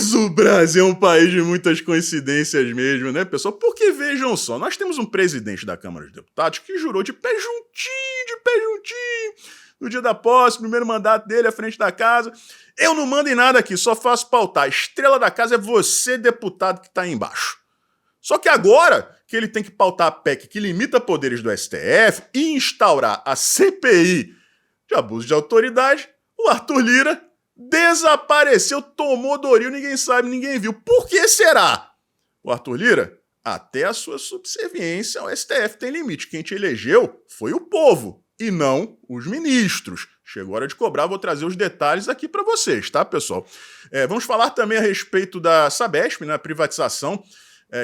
Mas o Brasil é um país de muitas coincidências mesmo, né, pessoal? Porque vejam só, nós temos um presidente da Câmara dos Deputados que jurou de pé juntinho, no dia da posse, primeiro mandato dele à frente da casa. Eu não mando em nada aqui, só faço pautar. A estrela da casa é você, deputado que está aí embaixo. Só que agora que ele tem que pautar a PEC que limita poderes do STF e instaurar a CPI de abuso de autoridade, o Arthur Lira desapareceu, tomou Doril, ninguém sabe, ninguém viu. Por que será? O Arthur Lira, até a sua subserviência ao STF tem limite. Quem te elegeu foi o povo e não os ministros. Chegou a hora de cobrar, vou trazer os detalhes aqui para vocês, tá, pessoal? Vamos falar também a respeito da Sabesp, né, a privatização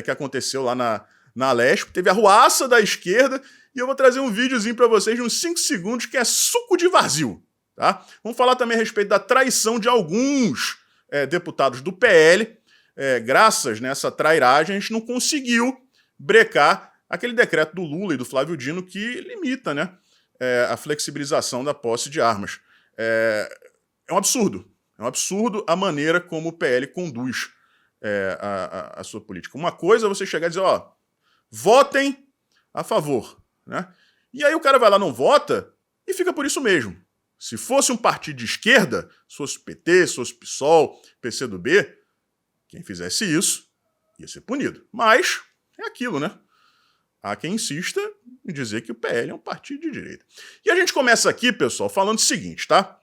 que aconteceu lá na Alesp. Teve a ruaça da esquerda e eu vou trazer um videozinho para vocês de uns 5 segundos que é suco de vazio. Tá? Vamos falar também a respeito da traição de alguns deputados do PL. Graças nessa trairagem, a gente não conseguiu brecar aquele decreto do Lula e do Flávio Dino que limita, né, a flexibilização da posse de armas. É um absurdo. É um absurdo a maneira como o PL conduz a sua política. Uma coisa é você chegar e dizer, ó, votem a favor, né? E aí o cara vai lá, não vota e fica por isso mesmo. Se fosse um partido de esquerda, se fosse o PT, se fosse o PSOL, PCdoB, quem fizesse isso ia ser punido. Mas é aquilo, né? Há quem insista em dizer que o PL é um partido de direita. E a gente começa aqui, pessoal, falando o seguinte, tá?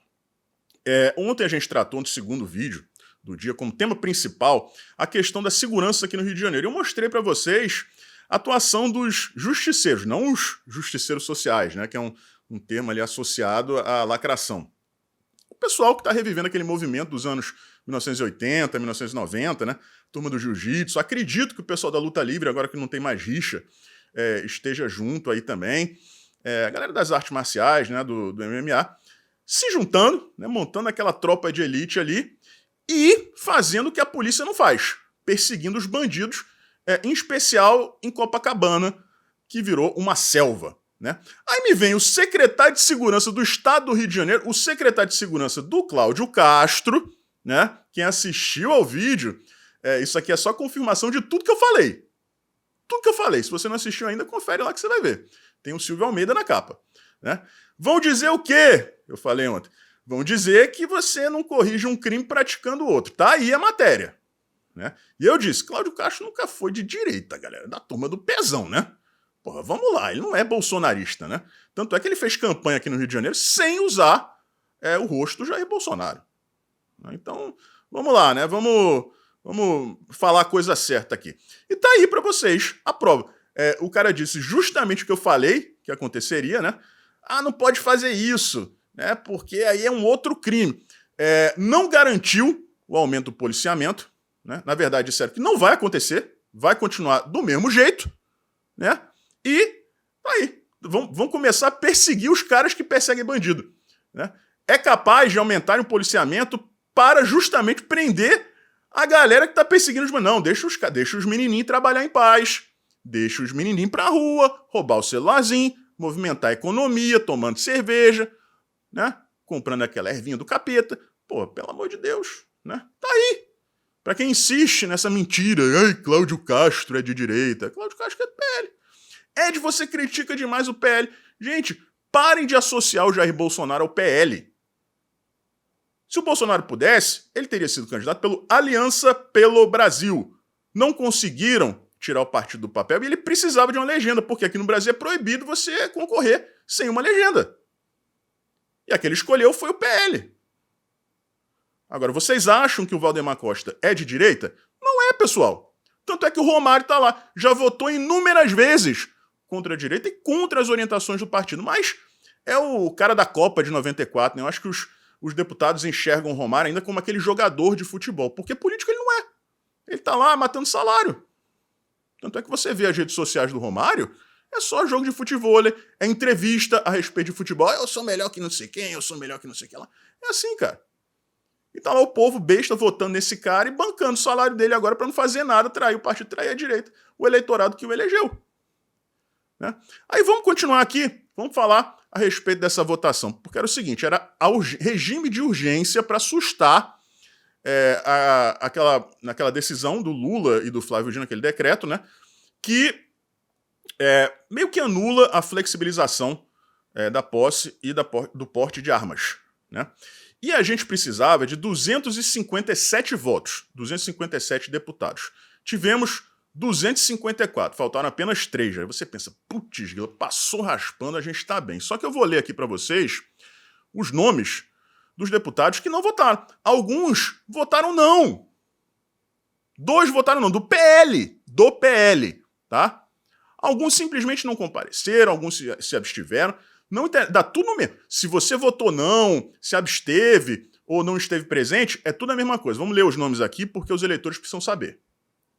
Ontem a gente tratou no segundo vídeo do dia como tema principal a questão da segurança aqui no Rio de Janeiro. Eu mostrei para vocês a atuação dos justiceiros, não os justiceiros sociais, né? Que é um termo ali associado à lacração. O pessoal que está revivendo aquele movimento dos anos 1980, 1990, né? Turma do jiu-jitsu. Acredito que o pessoal da luta livre, agora que não tem mais rixa, esteja junto aí também. A galera das artes marciais, né? Do MMA, se juntando, né? Montando aquela tropa de elite ali e fazendo o que a polícia não faz, perseguindo os bandidos, em especial em Copacabana, que virou uma selva. Né? Aí me vem o secretário de Segurança do Estado do Rio de Janeiro, o secretário de Segurança do Cláudio Castro, né? Quem assistiu ao vídeo, isso aqui é só confirmação de tudo que eu falei. Tudo que eu falei. Se você não assistiu ainda, confere lá que você vai ver. Tem o Silvio Almeida na capa. Né? Vão dizer o quê? Eu falei ontem. Vão dizer que você não corrige um crime praticando outro. Tá aí a matéria. Né? E eu disse, Cláudio Castro nunca foi de direita, galera, da turma do pezão, né? Porra, vamos lá, ele não é bolsonarista, né? Tanto é que ele fez campanha aqui no Rio de Janeiro sem usar o rosto do Jair Bolsonaro. Então, vamos lá, né? Vamos falar a coisa certa aqui. E tá aí pra vocês a prova. O cara disse justamente o que eu falei que aconteceria, né? Ah, não pode fazer isso, né? Porque aí é um outro crime. Não garantiu o aumento do policiamento, né? Na verdade, disseram que não vai acontecer, vai continuar do mesmo jeito, né? E aí, vão começar a perseguir os caras que perseguem bandido. Né? É capaz de aumentar o policiamento para justamente prender a galera que está perseguindo os bandidos. Não, deixa os menininhos trabalhar em paz, deixa os menininhos para a rua, roubar o celularzinho, movimentar a economia, tomando cerveja, né? Comprando aquela ervinha do capeta. Pô, pelo amor de Deus, né? Tá aí. Para quem insiste nessa mentira, ai, Cláudio Castro é de direita. Cláudio Castro é do PL. Você critica demais o PL. Gente, parem de associar o Jair Bolsonaro ao PL. Se o Bolsonaro pudesse, ele teria sido candidato pelo Aliança pelo Brasil. Não conseguiram tirar o partido do papel e ele precisava de uma legenda, porque aqui no Brasil é proibido você concorrer sem uma legenda. E a que ele escolheu foi o PL. Agora, vocês acham que o Valdemar Costa é de direita? Não é, pessoal. Tanto é que o Romário tá lá, já votou inúmeras vezes contra a direita e contra as orientações do partido. Mas é o cara da Copa de 94, né? Eu acho que os deputados enxergam o Romário ainda como aquele jogador de futebol, porque político ele não é. Ele tá lá matando salário. Tanto é que você vê as redes sociais do Romário, é só jogo de futebol, é entrevista a respeito de futebol. Eu sou melhor que não sei quem, eu sou melhor que não sei quem lá. É assim, cara. E tá lá o povo besta votando nesse cara e bancando o salário dele agora para não fazer nada, trair o partido, trair a direita, o eleitorado que o elegeu. Né? Aí vamos continuar aqui, vamos falar a respeito dessa votação, porque era o seguinte, era regime de urgência para assustar naquela decisão do Lula e do Flávio Dino, aquele decreto, né, que meio que anula a flexibilização da posse e do porte de armas, né? E a gente precisava de 257 votos, 257 deputados. Tivemos 254, faltaram apenas 3. Aí você pensa, putz, passou raspando, a gente está bem. Só que eu vou ler aqui para vocês os nomes dos deputados que não votaram. Alguns votaram não. 2 votaram não, do PL, tá? Alguns simplesmente não compareceram, alguns se abstiveram. Não dá tudo no mesmo. Se você votou não, se absteve ou não esteve presente, é tudo a mesma coisa. Vamos ler os nomes aqui porque os eleitores precisam saber.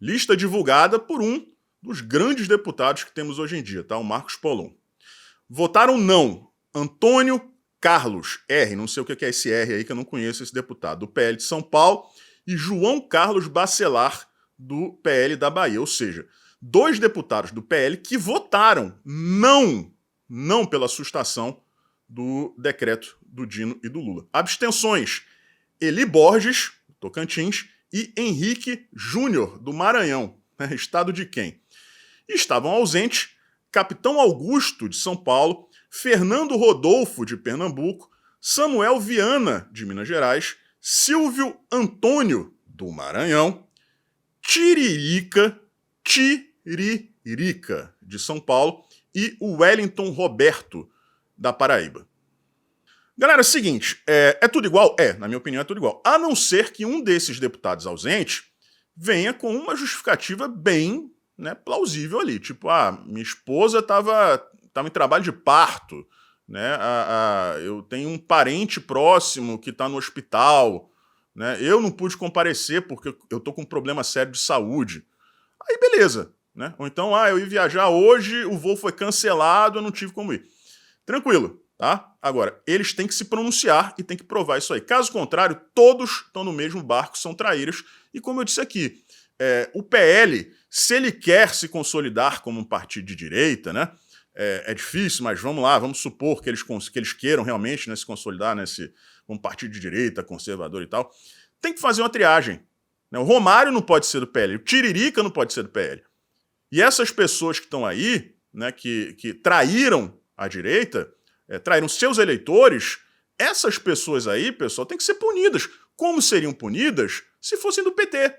Lista divulgada por um dos grandes deputados que temos hoje em dia, tá? O Marcos Paulon. Votaram não. Antônio Carlos R, não sei o que é esse R aí, que eu não conheço esse deputado, do PL de São Paulo, e João Carlos Bacelar, do PL da Bahia. Ou seja, 2 deputados do PL que votaram não pela sustação do decreto do Dino e do Lula. Abstenções: Eli Borges, Tocantins, e Henrique Júnior, do Maranhão. Estado de quem? Estavam ausentes Capitão Augusto, de São Paulo, Fernando Rodolfo, de Pernambuco, Samuel Viana, de Minas Gerais, Silvio Antônio, do Maranhão, Tiririca, de São Paulo, e o Wellington Roberto, da Paraíba. Galera, é o seguinte, é tudo igual? Na minha opinião é tudo igual. A não ser que um desses deputados ausentes venha com uma justificativa bem, né, plausível ali. Tipo, minha esposa estava em trabalho de parto, né? Eu tenho um parente próximo que está no hospital, né? Eu não pude comparecer porque eu tô com um problema sério de saúde. Aí beleza, né? Ou então, eu ia viajar hoje, o voo foi cancelado, eu não tive como ir. Tranquilo, tá? Agora, eles têm que se pronunciar e têm que provar isso aí. Caso contrário, todos estão no mesmo barco, são traíras. E como eu disse aqui, o PL, se ele quer se consolidar como um partido de direita, né? É difícil, mas vamos lá, vamos supor que eles queiram realmente, né, se consolidar como partido de direita, conservador e tal. Tem que fazer uma triagem. Né? O Romário não pode ser do PL, o Tiririca não pode ser do PL. E essas pessoas que estão aí, né, que traíram a direita, traíram seus eleitores, essas pessoas aí, pessoal, têm que ser punidas. Como seriam punidas se fossem do PT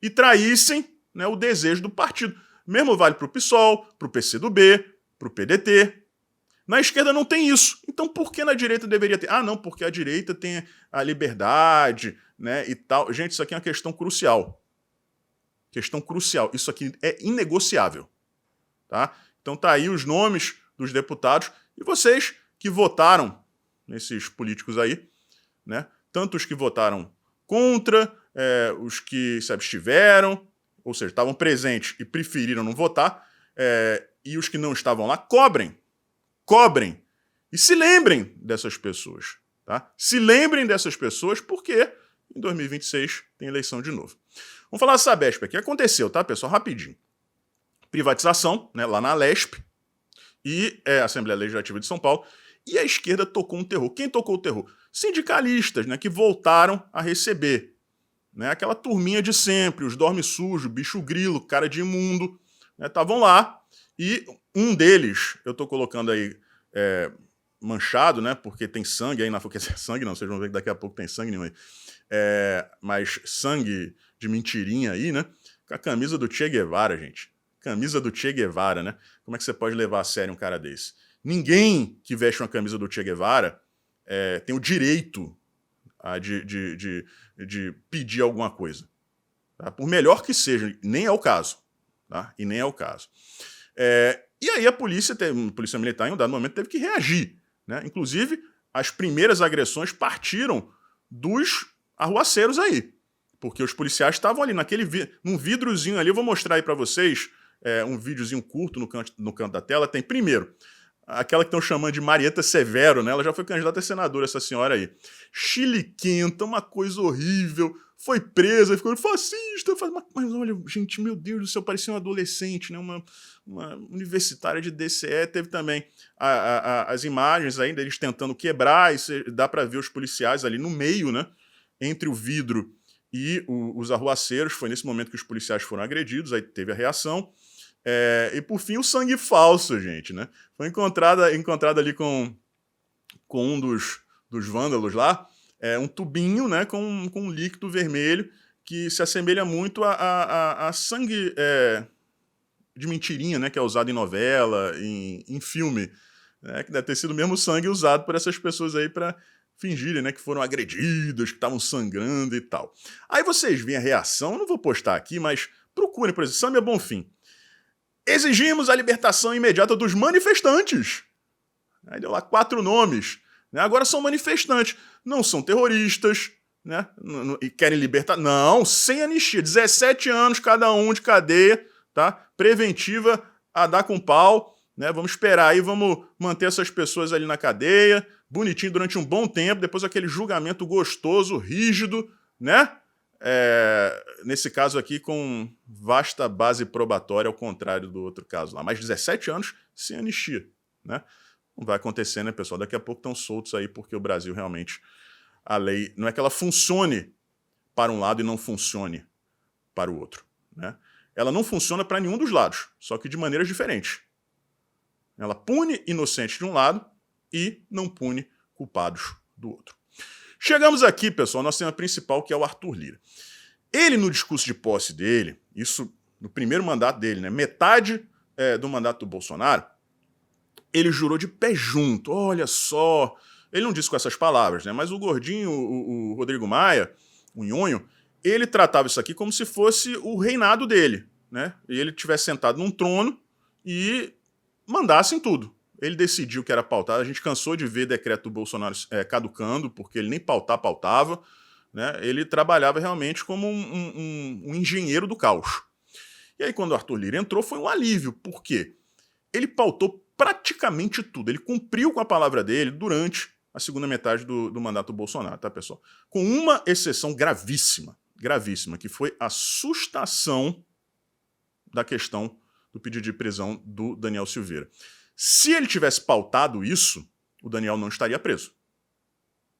e traíssem, né, o desejo do partido? Mesmo vale para o PSOL, para o PCdoB, para o PDT. Na esquerda não tem isso. Então por que na direita deveria ter? Não, porque a direita tem a liberdade, né, e tal. Gente, isso aqui é uma questão crucial. Questão crucial. Isso aqui é inegociável. Tá? Então tá aí os nomes dos deputados e vocês que votaram nesses políticos aí, né? Tanto os que votaram contra, os que se abstiveram, ou seja, estavam presentes e preferiram não votar, e os que não estavam lá, cobrem e se lembrem dessas pessoas, tá? Se lembrem dessas pessoas porque em 2026 tem eleição de novo. Vamos falar da Sabesp aqui. Aconteceu, tá, pessoal? Rapidinho. Privatização, né, lá na Alesp, e Assembleia Legislativa de São Paulo, e a esquerda tocou um terror. Quem tocou o terror? Sindicalistas, né, que voltaram a receber. Né, aquela turminha de sempre, os dorme sujo, bicho grilo, cara de imundo, estavam lá, e um deles, eu estou colocando aí manchado, né, porque tem sangue aí na foto. Sangue não, vocês vão ver que daqui a pouco tem sangue nenhum aí. Mas sangue de mentirinha aí, né, com a camisa do Che Guevara, gente. Camisa do Che Guevara, né? Como é que você pode levar a sério um cara desse? Ninguém que veste uma camisa do Che Guevara tem o direito de pedir alguma coisa. Tá? Por melhor que seja, nem é o caso. Tá? E nem é o caso. E aí a polícia militar, em um dado momento, teve que reagir. Né? Inclusive, as primeiras agressões partiram dos arruaceiros aí. Porque os policiais estavam ali, num vidrozinho ali. Eu vou mostrar aí para vocês um videozinho curto no canto da tela. Tem, primeiro, aquela que estão chamando de Marieta Severo, né? Ela já foi candidata a senadora, essa senhora aí. Chiliquenta, uma coisa horrível. Foi presa, ficou fascista. Mas olha, gente, meu Deus do céu, parecia um adolescente, né? Uma universitária de DCE. Teve também as imagens aí deles tentando quebrar. Dá para ver os policiais ali no meio, né? Entre o vidro e os arruaceiros. Foi nesse momento que os policiais foram agredidos, aí teve a reação. E por fim o sangue falso, gente, né? Foi encontrado ali com um dos vândalos lá, um tubinho, né, com um líquido vermelho que se assemelha muito a sangue de mentirinha, né, que é usado em novela, em filme, né, que deve ter sido o mesmo sangue usado por essas pessoas aí para fingirem, né, que foram agredidas, que estavam sangrando e tal. Aí vocês veem a reação, eu não vou postar aqui, mas procurem, por exemplo, Samia Bonfim. Exigimos a libertação imediata dos manifestantes. Aí deu lá 4 nomes. Né? Agora são manifestantes. Não são terroristas, né? E querem libertar. Não, sem anistia. 17 anos cada um de cadeia, tá? Preventiva a dar com pau. Né? Vamos esperar aí, vamos manter essas pessoas ali na cadeia, bonitinho durante um bom tempo, depois aquele julgamento gostoso, rígido, né? Nesse caso aqui com vasta base probatória, ao contrário do outro caso lá. Mais 17 anos sem anistia, né? Não vai acontecer, né, pessoal? Daqui a pouco estão soltos aí, porque o Brasil realmente, a lei, não é que ela funcione para um lado e não funcione para o outro, né? Ela não funciona para nenhum dos lados, só que de maneiras diferentes. Ela pune inocentes de um lado e não pune culpados do outro. Chegamos aqui, pessoal, ao nosso tema principal, que é o Arthur Lira. Ele, no discurso de posse dele, isso no primeiro mandato dele, né, metade do mandato do Bolsonaro, ele jurou de pé junto, olha só. Ele não disse com essas palavras, né, mas o gordinho, o Rodrigo Maia, o nhonho, ele tratava isso aqui como se fosse o reinado dele, né, e ele tivesse sentado num trono e mandasse em tudo. Ele decidiu que era pautado. A gente cansou de ver decreto do Bolsonaro caducando, porque ele nem pautava. Né? Ele trabalhava realmente como um engenheiro do caos. E aí, quando o Arthur Lira entrou, foi um alívio. Por quê? Ele pautou praticamente tudo. Ele cumpriu com a palavra dele durante a segunda metade do mandato do Bolsonaro, tá, pessoal? Com uma exceção gravíssima, que foi a sustação da questão do pedido de prisão do Daniel Silveira. Se ele tivesse pautado isso, o Daniel não estaria preso.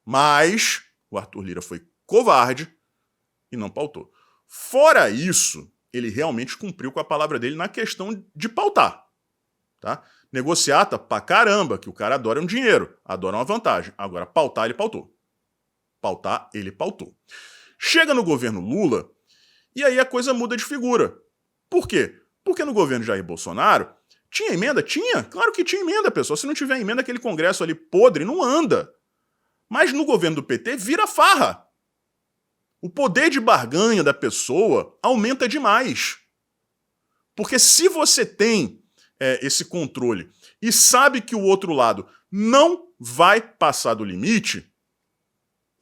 Mas o Arthur Lira foi covarde e não pautou. Fora isso, ele realmente cumpriu com a palavra dele na questão de pautar. Tá? Negociata pra caramba, que o cara adora um dinheiro, adora uma vantagem. Agora, pautar, ele pautou. Pautar, ele pautou. Chega no governo Lula, e aí a coisa muda de figura. Por quê? Porque no governo Jair Bolsonaro, tinha emenda? Tinha. Claro que tinha emenda, pessoal. Se não tiver emenda, aquele congresso ali podre não anda. Mas no governo do PT vira farra. O poder de barganha da pessoa aumenta demais. Porque se você tem esse controle e sabe que o outro lado não vai passar do limite,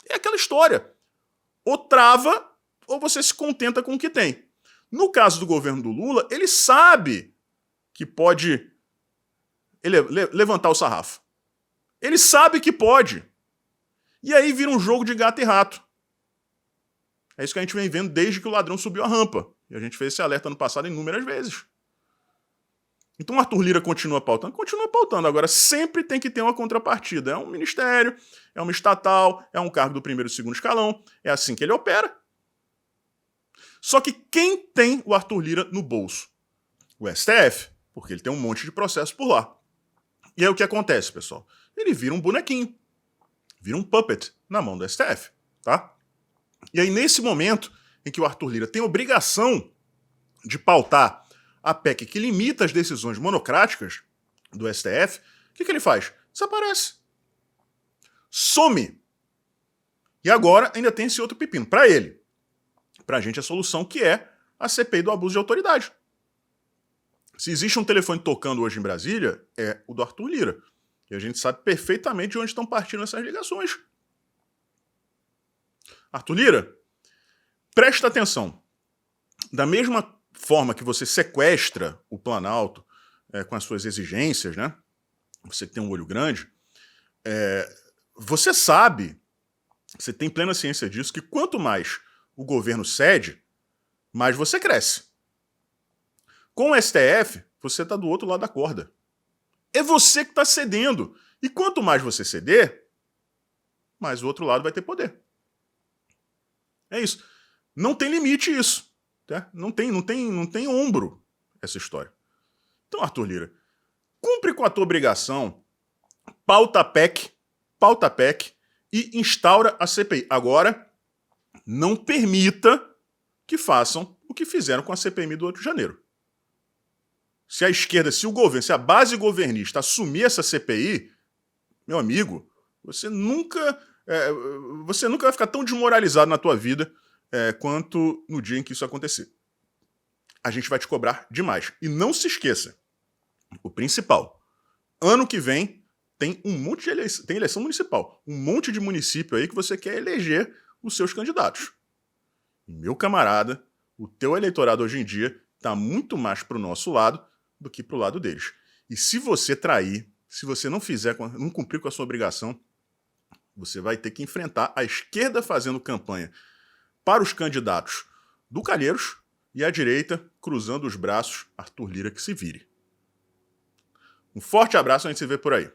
é aquela história. Ou trava, ou você se contenta com o que tem. No caso do governo do Lula, ele sabe que pode levantar o sarrafo. Ele sabe que pode. E aí vira um jogo de gato e rato. É isso que a gente vem vendo desde que o ladrão subiu a rampa. E a gente fez esse alerta ano passado inúmeras vezes. Então o Arthur Lira continua pautando? Continua pautando. Agora sempre tem que ter uma contrapartida. É um ministério, é uma estatal, é um cargo do primeiro e segundo escalão. É assim que ele opera. Só que quem tem o Arthur Lira no bolso? O STF. Porque ele tem um monte de processo por lá. E aí o que acontece, pessoal? Ele vira um bonequinho. Vira um puppet na mão do STF, tá? E aí nesse momento em que o Arthur Lira tem obrigação de pautar a PEC que limita as decisões monocráticas do STF, o que ele faz? Desaparece. Some. E agora ainda tem esse outro pepino. Para ele. Pra gente a solução que é a CPI do abuso de autoridade. Se existe um telefone tocando hoje em Brasília, é o do Arthur Lira. E a gente sabe perfeitamente de onde estão partindo essas ligações. Arthur Lira, presta atenção. Da mesma forma que você sequestra o Planalto com as suas exigências, né? Você que tem um olho grande, você sabe, você tem plena ciência disso, que quanto mais o governo cede, mais você cresce. Com o STF, você está do outro lado da corda. É você que está cedendo. E quanto mais você ceder, mais o outro lado vai ter poder. É isso. Não tem limite isso. Tá? Não tem ombro essa história. Então, Arthur Lira, cumpre com a tua obrigação, pauta a PEC e instaura a CPI. Agora, não permita que façam o que fizeram com a CPMI do 8 de janeiro. Se a esquerda, se o governo, se a base governista assumir essa CPI, meu amigo, você nunca vai ficar tão desmoralizado na tua vida quanto no dia em que isso acontecer. A gente vai te cobrar demais. E não se esqueça, o principal, ano que vem tem um monte de eleição municipal, um monte de município aí que você quer eleger os seus candidatos. E, meu camarada, o teu eleitorado hoje em dia está muito mais para o nosso lado do que para o lado deles. E se você trair, se você não cumprir com a sua obrigação, você vai ter que enfrentar a esquerda fazendo campanha para os candidatos do Calheiros e a direita cruzando os braços, Arthur Lira que se vire. Um forte abraço, a gente se vê por aí.